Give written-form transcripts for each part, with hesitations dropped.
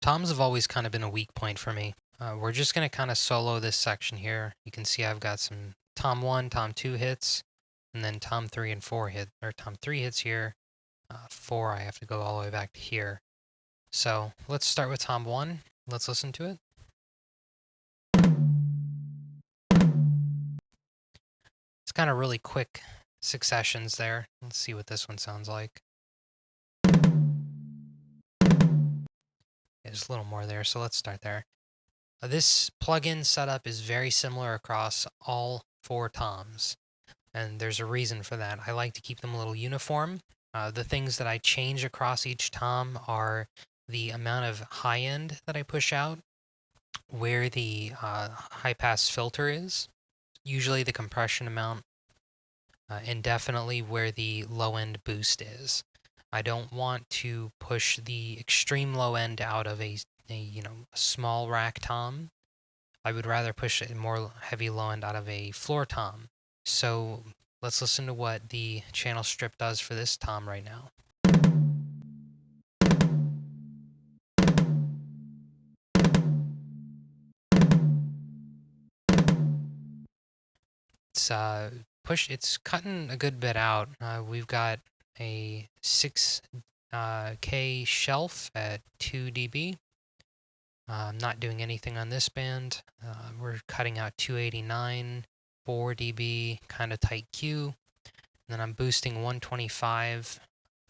Toms have always kind of been a weak point for me. We're just going to kind of solo this section here. You can see I've got some Tom 1, Tom 2 hits, and then Tom 3 and 4 Tom 3 hits here. 4 I have to go all the way back to here. So let's start with Tom 1. Let's listen to it. It's kind of really quick successions there. Let's see what this one sounds like. There's a little more there, so let's start there. This plugin setup is very similar across all 4 toms, and there's a reason for that. I like to keep them a little uniform. The things that I change across each tom are the amount of high end that I push out, where the high pass filter is, usually the compression amount, and definitely where the low end boost is. I don't want to push the extreme low end out of a small rack tom. I would rather push a more heavy low end out of a floor tom. So let's listen to what the channel strip does for this tom right now. It's cutting a good bit out. We've got a 6K shelf at 2 dB. I'm not doing anything on this band. We're cutting out 289, 4 dB, kind of tight Q. And then I'm boosting 125,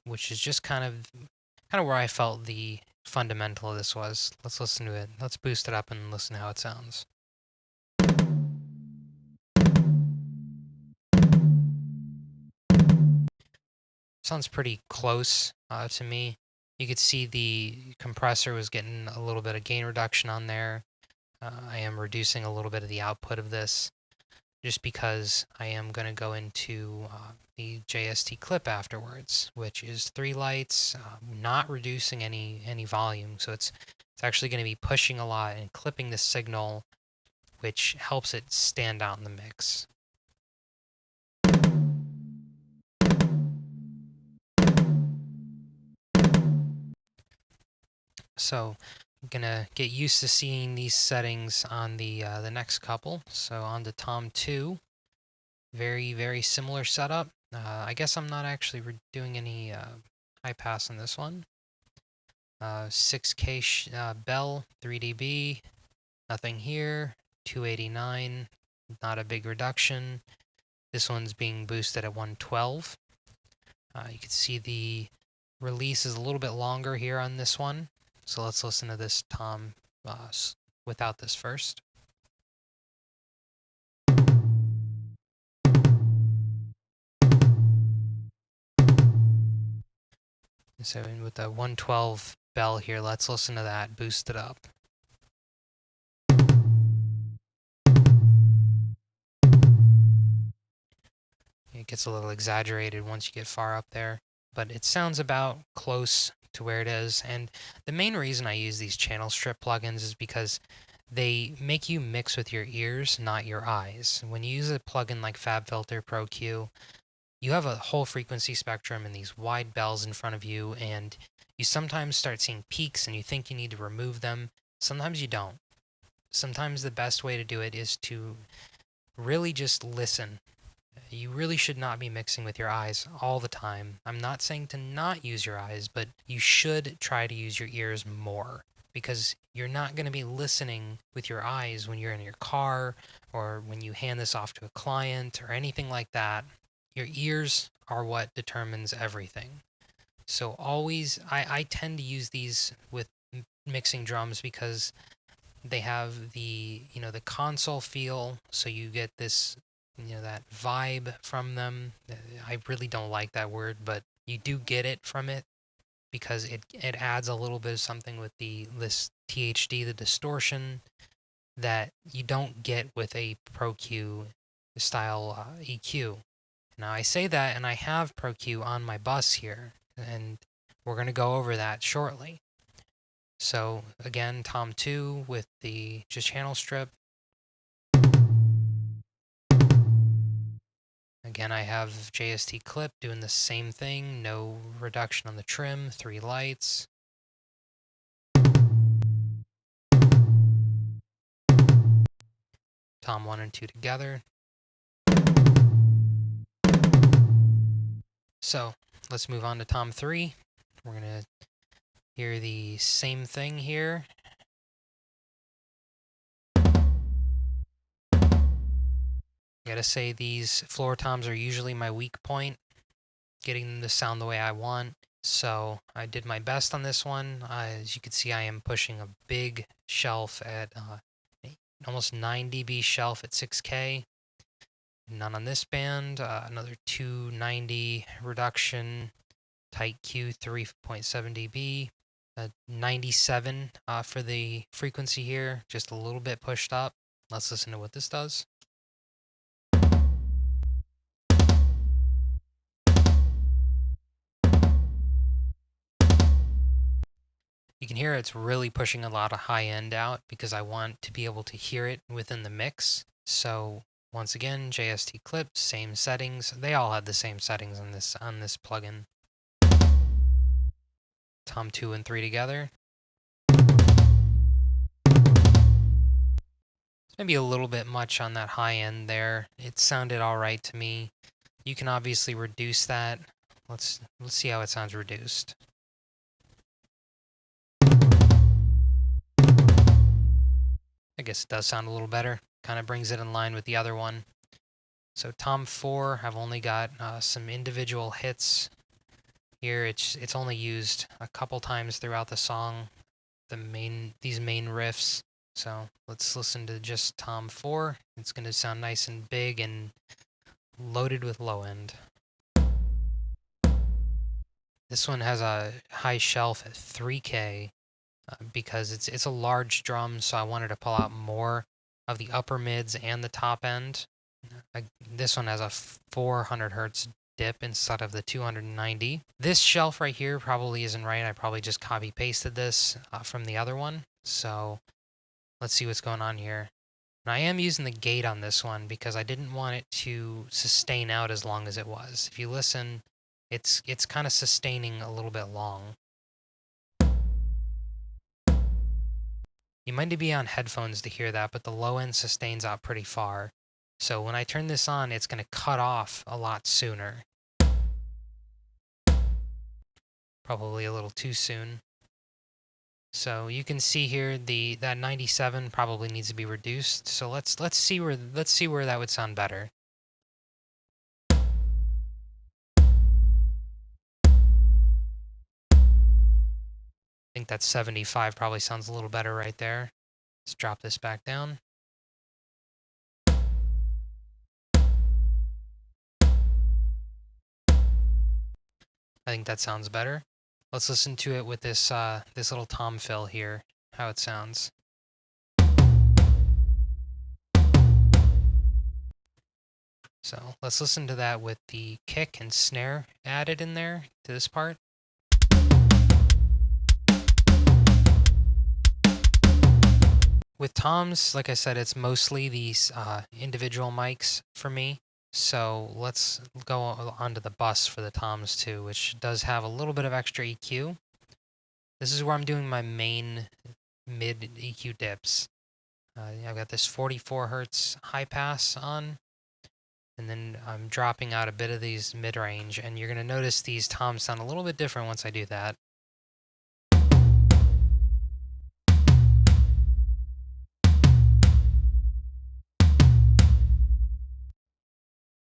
which is just kind of where I felt the fundamental of this was. Let's listen to it. Let's boost it up and listen to how it sounds. Sounds pretty close to me. You could see the compressor was getting a little bit of gain reduction on there. I am reducing a little bit of the output of this just because I am going to go into the JST clip afterwards, which is 3 lights, not reducing any volume. So it's actually going to be pushing a lot and clipping the signal, which helps it stand out in the mix. So I'm gonna get used to seeing these settings on the next couple. So on to Tom 2, very similar setup. I guess I'm not actually doing any high pass on this one. 6K bell, 3 dB, nothing here. 289, not a big reduction. This one's being boosted at 112. You can see the release is a little bit longer here on this one. So let's listen to this tom without this first. So with the 112 bell here, let's listen to that, boost it up. It gets a little exaggerated once you get far up there, but it sounds about close to where it is. And the main reason I use these channel strip plugins is because they make you mix with your ears, not your eyes. When you use a plugin like FabFilter Pro Q, you have a whole frequency spectrum and these wide bells in front of you, and you sometimes start seeing peaks and you think you need to remove them. Sometimes you don't. Sometimes the best way to do it is to really just listen. You really should not be mixing with your eyes all the time. I'm not saying to not use your eyes, but you should try to use your ears more, because you're not going to be listening with your eyes when you're in your car or when you hand this off to a client or anything like that. Your ears are what determines everything. So always, I tend to use these with mixing drums because they have the console feel, so you get this that vibe from them. I really don't like that word, but you do get it from it because it adds a little bit of something with this THD, the distortion, that you don't get with a Pro Q style EQ. Now I say that, and I have Pro Q on my bus here, and we're going to go over that shortly. So again, Tom 2 with the just channel strip. Again, I have JST clip doing the same thing, no reduction on the trim, 3 lights. tom 1 and 2 together. So let's move on to tom 3. We're going to hear the same thing here. I gotta say, these floor toms are usually my weak point, getting them to sound the way I want. So I did my best on this one. As you can see, I am pushing a big shelf at almost 9 dB shelf at 6K. None on this band. Another 290 reduction, tight Q 3.7 dB. 97 for the frequency here, just a little bit pushed up. Let's listen to what this does. You can hear it's really pushing a lot of high end out because I want to be able to hear it within the mix. So once again, JST clip, same settings. They all had the same settings on this plugin. Tom 2 and 3 together. It's maybe a little bit much on that high end there. It sounded all right to me. You can obviously reduce that. Let's see how it sounds reduced. I guess it does sound a little better. Kind of brings it in line with the other one. So tom 4, I've only got some individual hits here. It's only used a couple times throughout the song, these main riffs. So let's listen to just tom 4. It's going to sound nice and big and loaded with low end. This one has a high shelf at 3K because it's a large drum, so I wanted to pull out more of the upper mids and the top end. This one has a 400 hertz dip instead of the 290. This shelf right here probably isn't right. I probably just copy pasted this from the other one. So let's see what's going on here. And I am using the gate on this one because I didn't want it to sustain out as long as it was. If you listen, it's kind of sustaining a little bit long. You might need to be on headphones to hear that, but the low end sustains out pretty far. So when I turn this on, it's going to cut off a lot sooner. Probably a little too soon. So you can see here that 97 probably needs to be reduced. So let's see where that would sound better. I think that 75 probably sounds a little better right there. Let's drop this back down. I think that sounds better. Let's listen to it with this this little tom fill here, how it sounds. So let's listen to that with the kick and snare added in there to this part. With toms, like I said, it's mostly these individual mics for me. So let's go onto the bus for the toms too, which does have a little bit of extra EQ. This is where I'm doing my main mid EQ dips. I've got this 44 hertz high pass on, and then I'm dropping out a bit of these mid-range, and you're going to notice these toms sound a little bit different once I do that.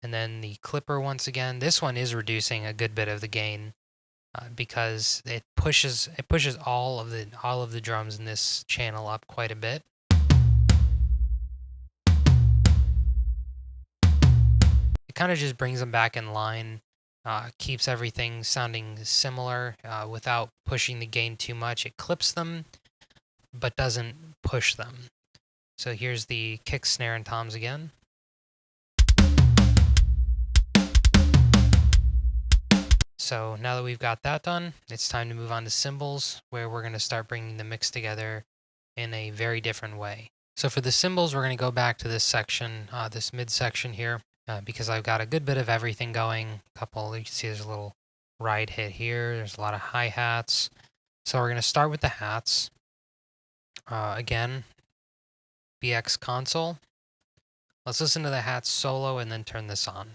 And then the clipper once again. This one is reducing a good bit of the gain because it pushes all of the drums in this channel up quite a bit. It kind of just brings them back in line, keeps everything sounding similar without pushing the gain too much. It clips them, but doesn't push them. So here's the kick, snare, and toms again. So now that we've got that done, it's time to move on to cymbals, where we're going to start bringing the mix together in a very different way. So for the cymbals, we're going to go back to this section, this mid section here, because I've got a good bit of everything going. You can see there's a little ride hit here. There's a lot of hi-hats. So we're going to start with the hats. Again, BX console. Let's listen to the hats solo and then turn this on.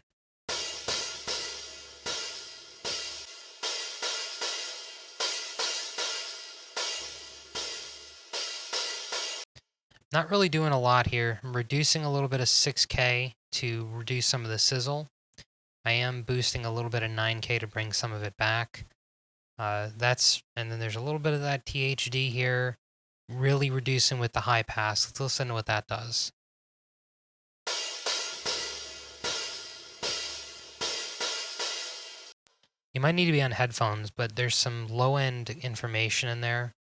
Not really doing a lot here. I'm reducing a little bit of 6K to reduce some of the sizzle. I am boosting a little bit of 9K to bring some of it back. And then there's a little bit of that THD here, really reducing with the high pass. Let's listen to what that does. You might need to be on headphones, but there's some low-end information in there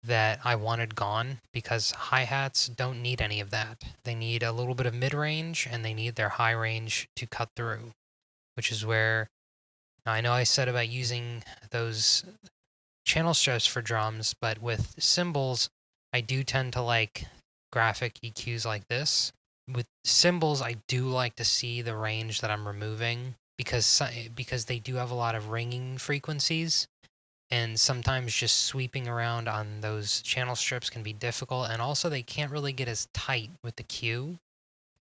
that I wanted gone because hi-hats don't need any of that. They need a little bit of mid-range and they need their high range to cut through, which is where I know I said about using those channel strips for drums, but with cymbals, I do tend to like graphic EQs like this. With cymbals, I do like to see the range that I'm removing because they do have a lot of ringing frequencies, and sometimes just sweeping around on those channel strips can be difficult, and also they can't really get as tight with the Q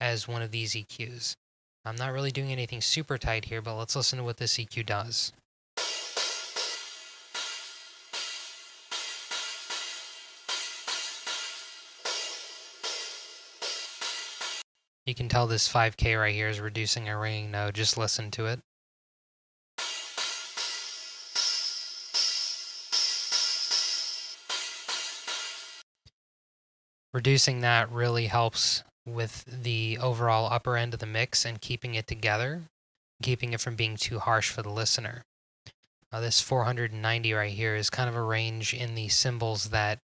as one of these EQs. I'm not really doing anything super tight here, but let's listen to what this EQ does. You can tell this 5K right here is reducing a ringing node. Just listen to it. Reducing that really helps with the overall upper end of the mix and keeping it together, keeping it from being too harsh for the listener. This 490 right here is kind of a range in the cymbals that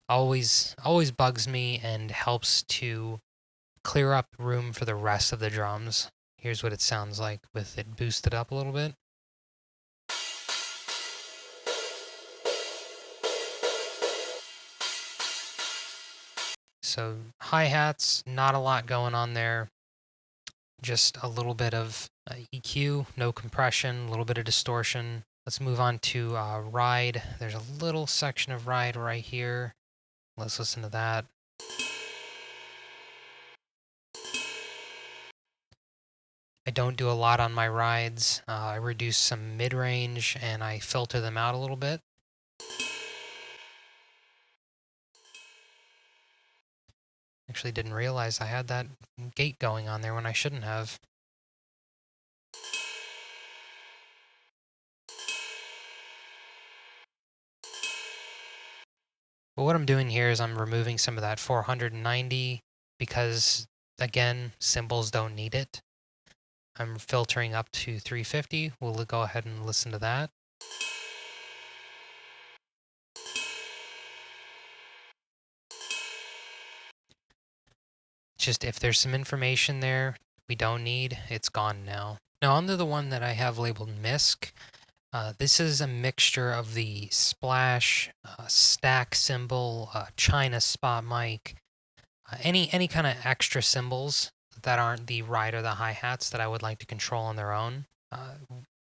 always bugs me and helps to clear up room for the rest of the drums. Here's what it sounds like with it boosted up a little bit. So hi-hats, not a lot going on there. Just a little bit of EQ, no compression, a little bit of distortion. Let's move on to ride. There's a little section of ride right here. Let's listen to that. I don't do a lot on my rides. I reduce some mid-range and I filter them out a little bit. Actually didn't realize I had that gate going on there when I shouldn't have. But what I'm doing here is I'm removing some of that 490 because, again, cymbals don't need it. I'm filtering up to 350. We'll go ahead and listen to that. Just if there's some information there we don't need, it's gone now. Now onto the one that I have labeled MISC. This is a mixture of the splash, stack cymbal, China spot mic, any kind of extra cymbals that aren't the ride or the hi-hats that I would like to control on their own.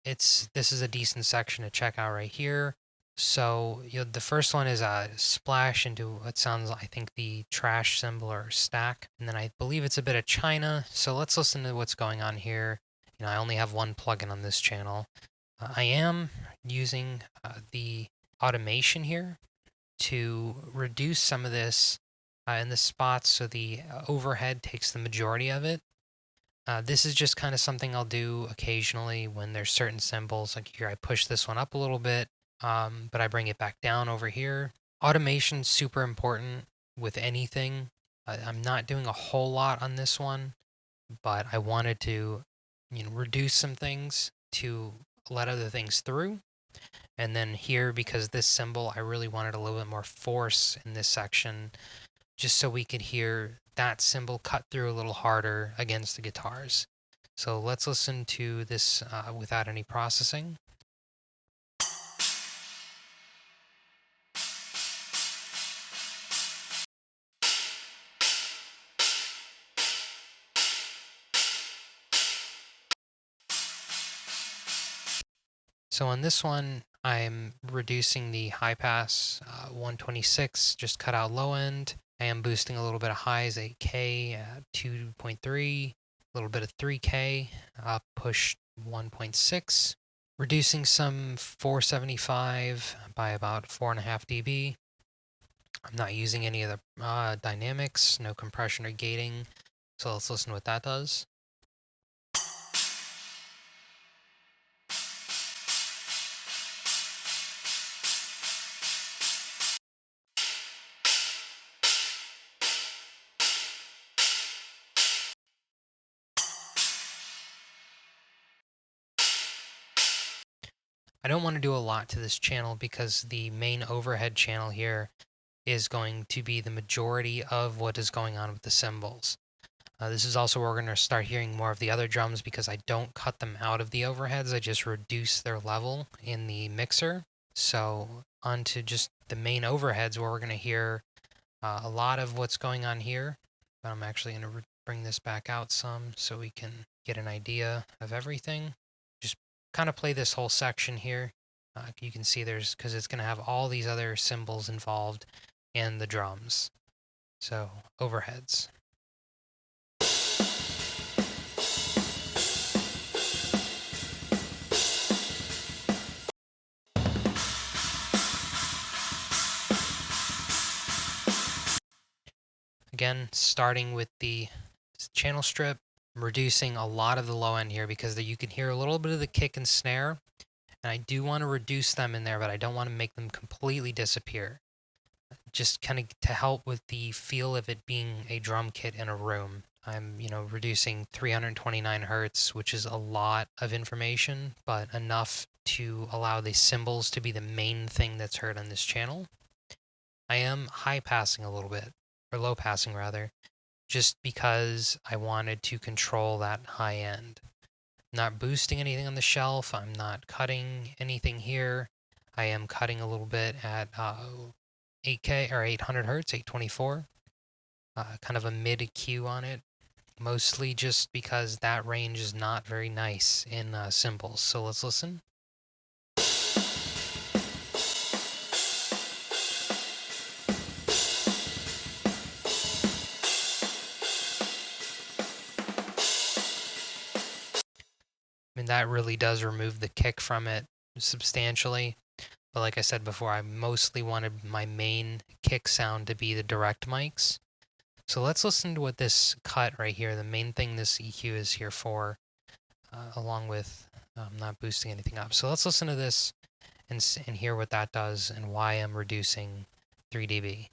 This is a decent section to check out right here. So the first one is a splash into what sounds, I think, the trash cymbal or stack, and then I believe it's a bit of China. So let's listen to what's going on here. I only have one plugin on this channel. I am using the automation here to reduce some of this in the spots so the overhead takes the majority of it. This is just kind of something I'll do occasionally when there's certain cymbals. Like here, I push this one up a little bit, but I bring it back down over here. Automation's super important with anything. I'm not doing a whole lot on this one, but I wanted to reduce some things to let other things through. And then here, because this cymbal, I really wanted a little bit more force in this section, just so we could hear that cymbal cut through a little harder against the guitars. So let's listen to this without any processing. So on this one, I'm reducing the high pass 126, just cut out low end. I am boosting a little bit of highs, 8K at 2.3, a little bit of 3K, up push 1.6, reducing some 475 by about 4.5 dB. I'm not using any of the dynamics, no compression or gating, so let's listen to what that does. I don't want to do a lot to this channel because the main overhead channel here is going to be the majority of what is going on with the cymbals. This is also where we're going to start hearing more of the other drums because I don't cut them out of the overheads. I just reduce their level in the mixer. So onto just the main overheads where we're going to hear a lot of what's going on here. But I'm actually going to bring this back out some so we can get an idea of everything. Just kind of play this whole section here. You can see there's, because it's going to have all these other cymbals involved and the drums. So overheads. Again, starting with the channel strip, reducing a lot of the low end here because you can hear a little bit of the kick and snare, and I do want to reduce them in there, but I don't want to make them completely disappear. Just kind of to help with the feel of it being a drum kit in a room. I'm, reducing 329 hertz, which is a lot of information, but enough to allow the cymbals to be the main thing that's heard on this channel. I am high passing a little bit, or low passing rather, just because I wanted to control that high end. I'm not boosting anything on the shelf. I'm not cutting anything here. I am cutting a little bit at 8K or 800 hertz, 824. Kind of a mid EQ on it, mostly just because that range is not very nice in cymbals. So let's listen. I mean, that really does remove the kick from it substantially. But like I said before, I mostly wanted my main kick sound to be the direct mics. So let's listen to what this cut right here, the main thing this EQ is here for, along with not boosting anything up. So let's listen to this and hear what that does and why I'm reducing 3 dB.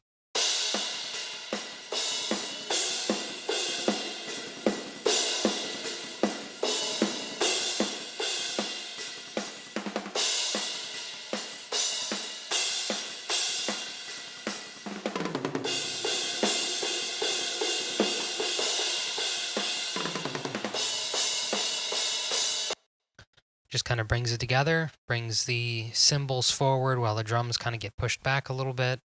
Just kind of brings it together, brings the cymbals forward while the drums kind of get pushed back a little bit,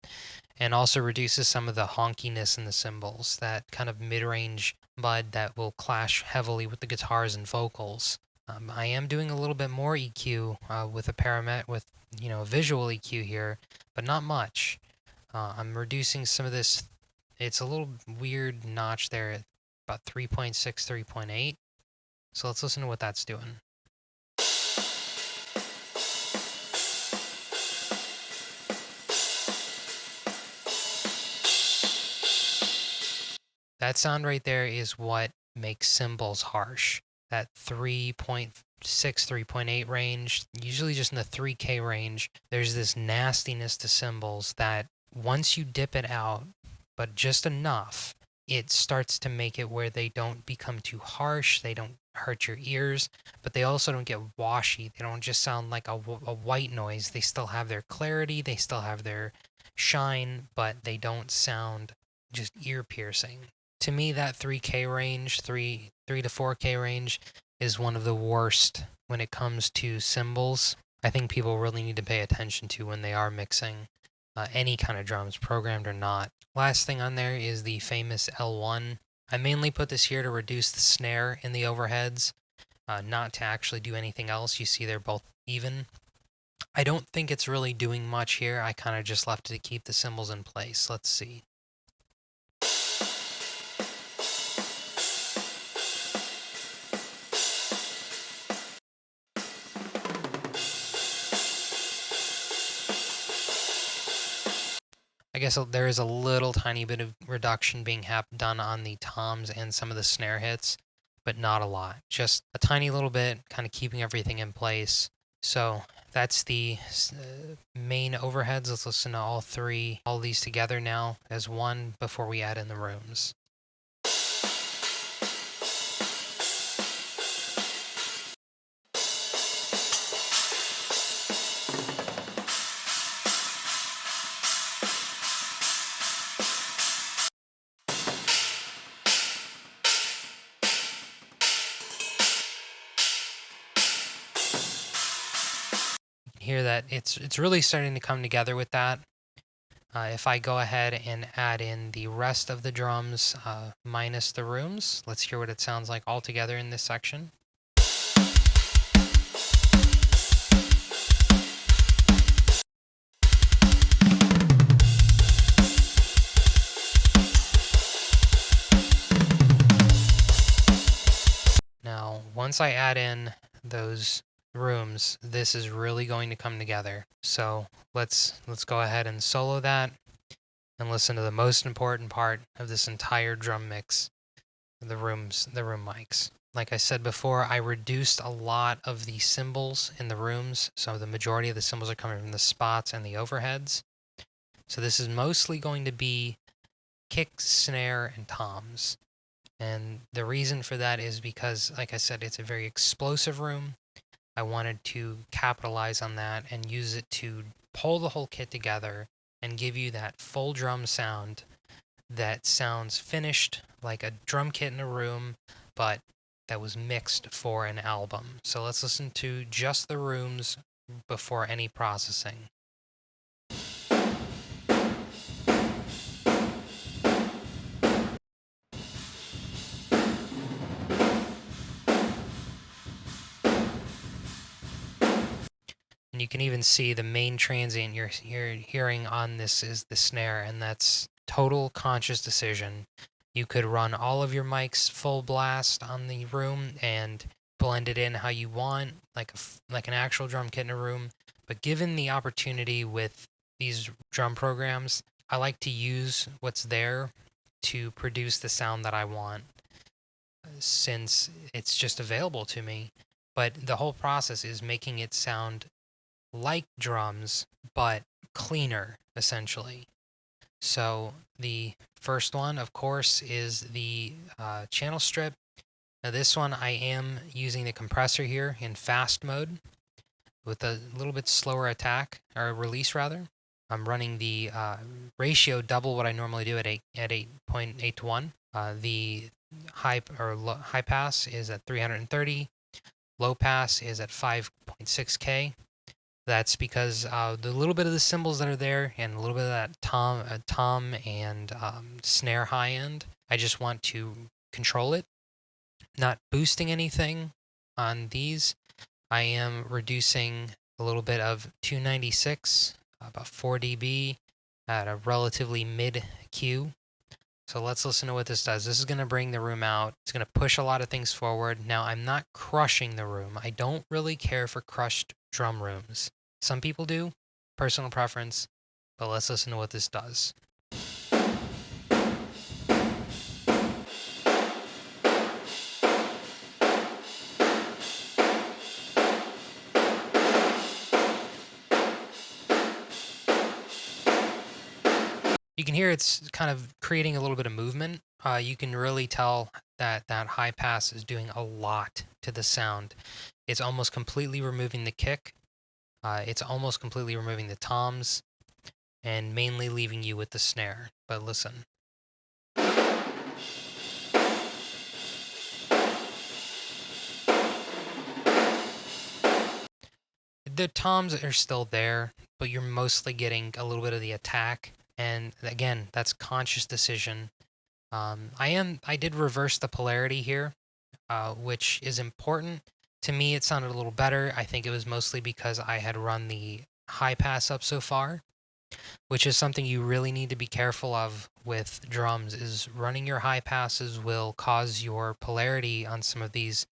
and also reduces some of the honkiness in the cymbals, that kind of mid-range mud that will clash heavily with the guitars and vocals. I am doing a little bit more EQ with a visual EQ here, but not much. I'm reducing some of this. It's a little weird notch there at about 3.6, 3.8. So let's listen to what that's doing. That sound right there is what makes cymbals harsh. That 3.6, 3.8 range, usually just in the 3K range, there's this nastiness to cymbals that once you dip it out, but just enough, it starts to make it where they don't become too harsh, they don't hurt your ears, but they also don't get washy. They don't just sound like a white noise. They still have their clarity, they still have their shine, but they don't sound just ear piercing. To me, that 3K range, 3 to 4K range, is one of the worst when it comes to cymbals. I think people really need to pay attention to when they are mixing any kind of drums, programmed or not. Last thing on there is the famous L1. I mainly put this here to reduce the snare in the overheads, not to actually do anything else. You see they're both even. I don't think it's really doing much here. I kind of just left it to keep the cymbals in place. Let's see. I guess there is a little tiny bit of reduction being done on the toms and some of the snare hits, but not a lot. Just a tiny little bit, kind of keeping everything in place. So that's the main overheads. Let's listen to all these together now as one before we add in the rooms. Hear that it's really starting to come together with that. If I go ahead and add in the rest of the drums minus the rooms, let's hear what it sounds like all together in this section. Now, once I add in those rooms, this is really going to come together. So let's go ahead and solo that and listen to the most important part of this entire drum mix, the room mics. Like I said before, I reduced a lot of the cymbals in the rooms, so the majority of the cymbals are coming from the spots and the overheads. So this is mostly going to be kick, snare, and toms. And the reason for that is because, like I said, it's a very explosive room. I wanted to capitalize on that and use it to pull the whole kit together and give you that full drum sound that sounds finished like a drum kit in a room, but that was mixed for an album. So let's listen to just the rooms before any processing. And you can even see the main transient you're hearing on this is the snare, and that's total conscious decision. You could run all of your mics full blast on the room and blend it in how you want, like an actual drum kit in a room. But given the opportunity with these drum programs, I like to use what's there to produce the sound that I want, since it's just available to me. But the whole process is making it sound like drums, but cleaner, essentially. So the first one, of course, is the channel strip. Now this one, I am using the compressor here in fast mode with a little bit slower attack, or release rather. I'm running the ratio double what I normally do at 8.8 to 1. The high pass is at 330. Low pass is at 5.6K. That's because the little bit of the cymbals that are there and a little bit of that tom and snare high end, I just want to control it. Not boosting anything on these. I am reducing a little bit of 296, about 4 dB at a relatively mid Q. So let's listen to what this does. This is going to bring the room out. It's going to push a lot of things forward. Now, I'm not crushing the room. I don't really care for crushed drum rooms. Some people do, personal preference, but let's listen to what this does. You can hear it's kind of creating a little bit of movement. You can really tell that that high pass is doing a lot to the sound. It's almost completely removing the kick. It's almost completely removing the toms and mainly leaving you with the snare. But listen. The toms are still there, but you're mostly getting a little bit of the attack. And again, that's conscious decision. I did reverse the polarity here, which is important To me, it sounded a little better. I think it was mostly because I had run the high pass up so far, which is something you really need to be careful of with drums, is running your high passes will cause your polarity on some of these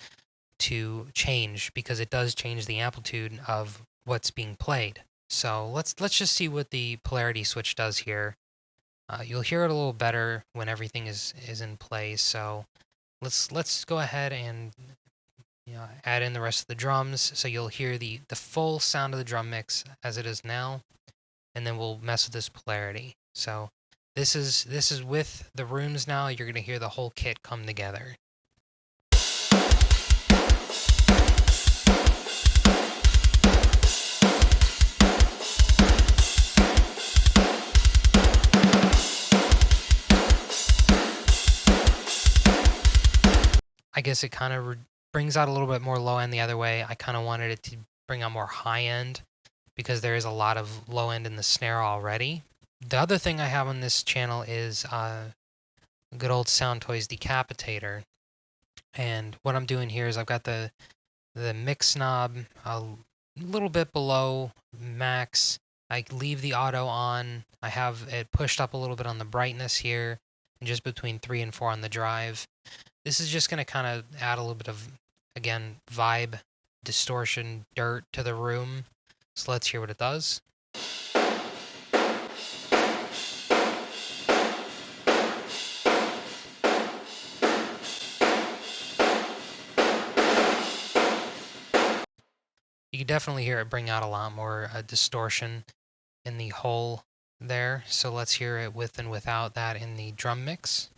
to change, because it does change the amplitude of what's being played. So let's just see what the polarity switch does here. You'll hear it a little better when everything is in place. So let's go ahead and add in the rest of the drums, so you'll hear the full sound of the drum mix as it is now, and then we'll mess with this polarity. So this is with the rooms now. You're gonna hear the whole kit come together. I guess it kind of brings out a little bit more low end the other way. I kind of wanted it to bring out more high end because there is a lot of low end in the snare already. The other thing I have on this channel is good old Sound Toys Decapitator. And what I'm doing here is I've got the mix knob a little bit below max. I leave the auto on. I have it pushed up a little bit on the brightness here, and just between 3 and 4 on the drive. This is just going to kind of add a little bit of, again, vibe, distortion, dirt to the room. So let's hear what it does. You can definitely hear it bring out a lot more distortion in the whole there. So let's hear it with and without that in the drum mix.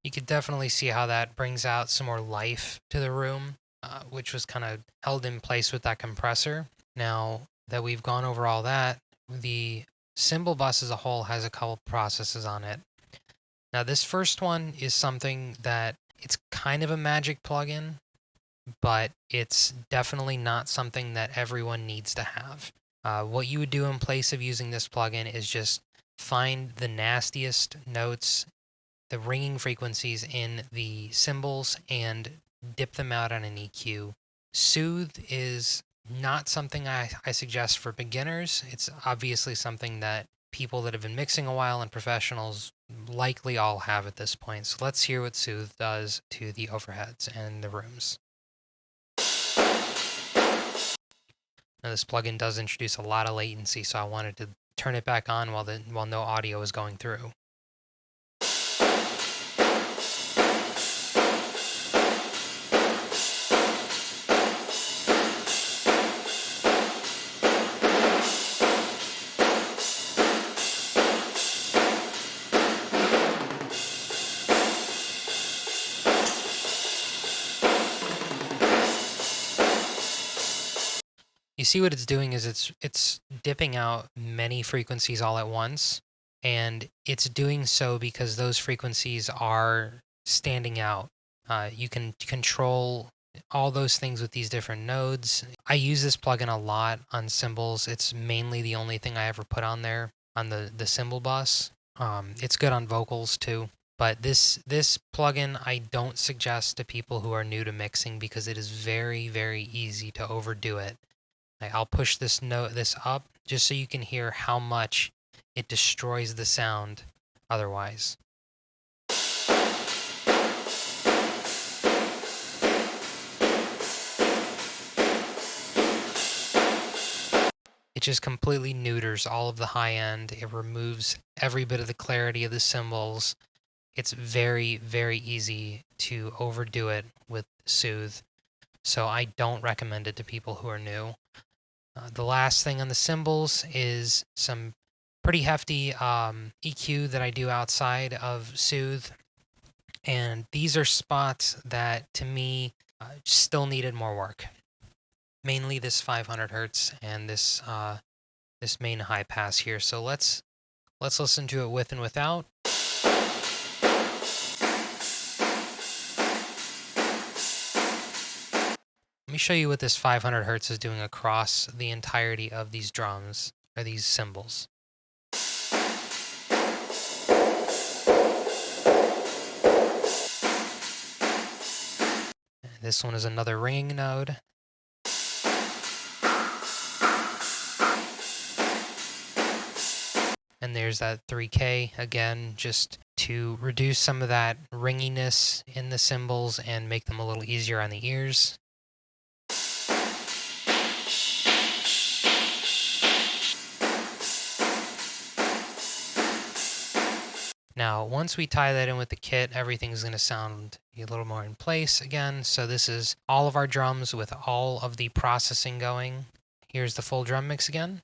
You could definitely see how that brings out some more life to the room, which was kind of held in place with that compressor. Now that we've gone over all that, the cymbal bus as a whole has a couple processes on it. Now this first one is something that it's kind of a magic plugin, but it's definitely not something that everyone needs to have. What you would do in place of using this plugin is just find the nastiest notes, the ringing frequencies in the cymbals, and dip them out on an EQ. Soothe is not something I suggest for beginners. It's obviously something that people that have been mixing a while and professionals likely all have at this point. So let's hear what Soothe does to the overheads and the rooms. Now this plugin does introduce a lot of latency, so I wanted to turn it back on while no audio is going through. You see what it's doing is it's dipping out many frequencies all at once, and it's doing so because those frequencies are standing out. You can control all those things with these different nodes. I use this plugin a lot on cymbals. It's mainly the only thing I ever put on there on the cymbal bus. It's good on vocals too. But this plugin I don't suggest to people who are new to mixing because it is very, very easy to overdo it. I'll push this up just so you can hear how much it destroys the sound otherwise. It just completely neuters all of the high end. It removes every bit of the clarity of the cymbals. It's very, very easy to overdo it with Soothe. So I don't recommend it to people who are new. The last thing on the cymbals is some pretty hefty EQ that I do outside of Soothe. And these are spots that, to me, still needed more work. Mainly this 500 hertz and this main high pass here. So let's listen to it with and without. Let me show you what this 500 hertz is doing across the entirety of these drums, or these cymbals. This one is another ringing node. And there's that 3K again, just to reduce some of that ringiness in the cymbals and make them a little easier on the ears. Now, once we tie that in with the kit, everything's going to sound a little more in place again. So this is all of our drums with all of the processing going. Here's the full drum mix again.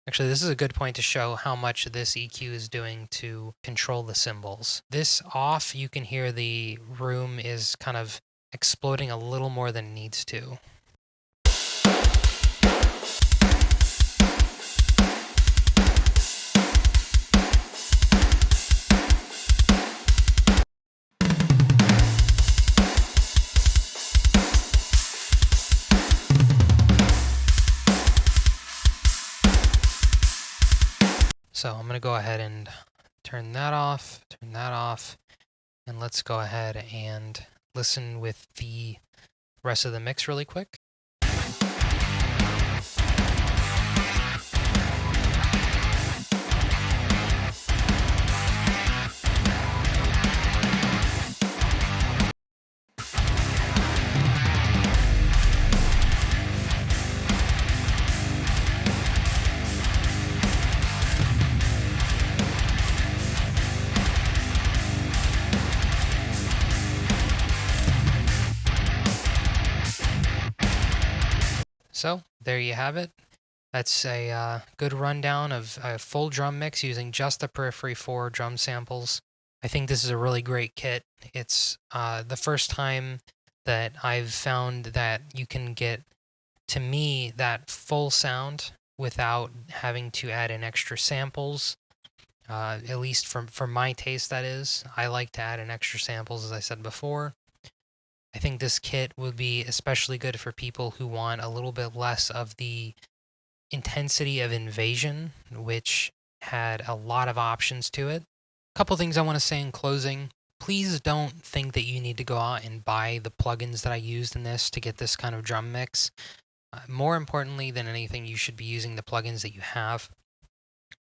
Actually, this is a good point to show how much this EQ is doing to control the cymbals. This off, you can hear the room is kind of exploding a little more than it needs to. So I'm going to go ahead and turn that off, and let's go ahead and listen with the rest of the mix really quick. So there you have it. That's a good rundown of a full drum mix using just the Periphery 4 drum samples. I think this is a really great kit. It's the first time that I've found that you can get, to me, that full sound without having to add in extra samples. At least for my taste, that is. I like to add in extra samples, as I said before. I think this kit would be especially good for people who want a little bit less of the intensity of Invasion, which had a lot of options to it. A couple things I want to say in closing. Please don't think that you need to go out and buy the plugins that I used in this to get this kind of drum mix. More importantly than anything, you should be using the plugins that you have.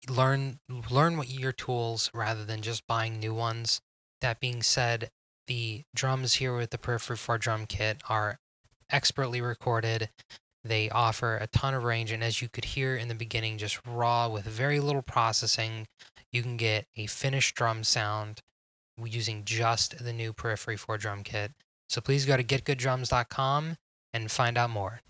Learn what your tools rather than just buying new ones. That being said, the drums here with the Periphery 4 drum kit are expertly recorded. They offer a ton of range, and as you could hear in the beginning, just raw with very little processing, you can get a finished drum sound using just the new Periphery 4 drum kit. So please go to getgooddrums.com and find out more.